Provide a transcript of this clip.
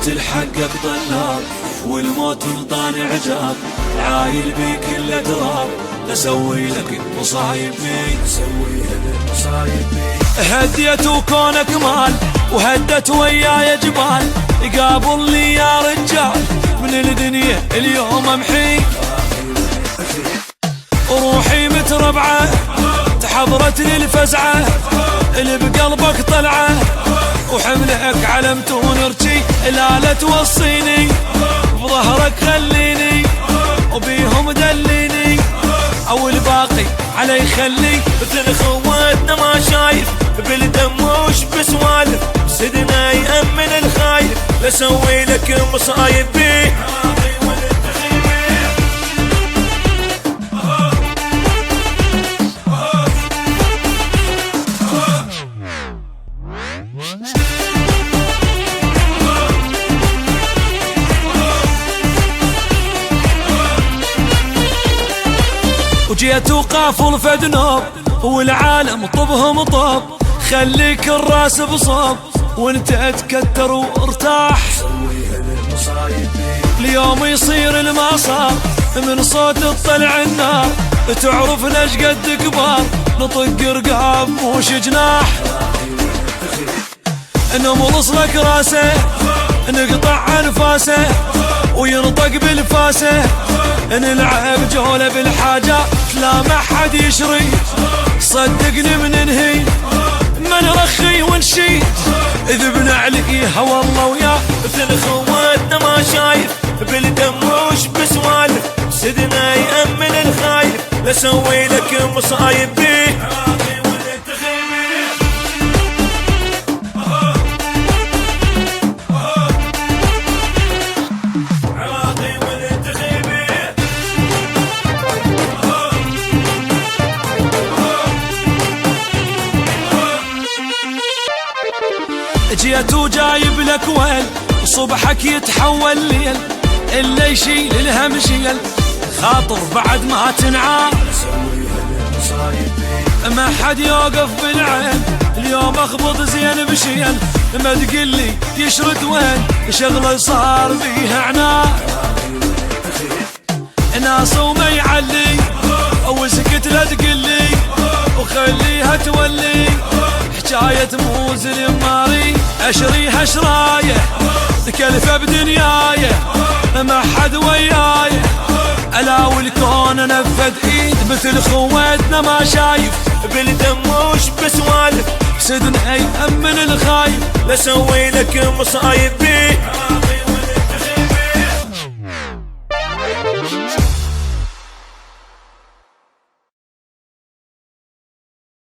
تلحقك طلاب والموت انطاني عجاب، عايل بيك الا تراب، لسوي لك مصايب بي، سوي لك مصايب بي. هديت وكونك مال وهدت وياي جبال، قابل لي يا رجال من الدنيا اليوم امحي، روحي متربعه تحضرت لي الفزعه، اللي بقلبك طلعه وحملك علمت ونرجي، لا توصيني بظهرك خليني وبيهم دليني، او الباقي علي خلي، مثل خواتنا ما شايف بالدم وش بسوالف، سدنا يأمن الخايف لسوي لك مصايب بيه. وجيت وقافل فدنوب والعالم طبهم طب، خليك الراس بصوب وانت اتكتر وارتاح، اليوم يصير المصاب من صوت الطلع النار، تعرف ليش قد كبار نطق رقاب موش جناح، نملص لك راسه نقطع انفاسه وينطق بالفاسه، نلعب جولة بالحاجات لا ما حد يشري، صدقني من ننهي ما نرخي ونشي، إذ بنعلقيها والله وياه مثل خواتنا ما شايف بالدم وش بسوالف، سدنا يأمن الخايف لسوي لك مصايب بيه. جيت وجايب لك وين صبحك يتحول ليل، اللي يشيل الهم شيل خاطر بعد ما تنعاد، ما حد يوقف بالعين اليوم اخبط زين بشيل، ما تقلي يشرد وين شغله صار بيها عناد، ناس وما يعلي او سكت لا تقلي وخليها تولي، حكاية موز اليماري اشريها شرايه تكلفه بدنيايه ما حد ويايه، الا والكون نفذ ايد مثل خواتنا ما شايف بالدم وش بسوالف، سدنا يأمن الخايف لسوي لك مصايب بيه.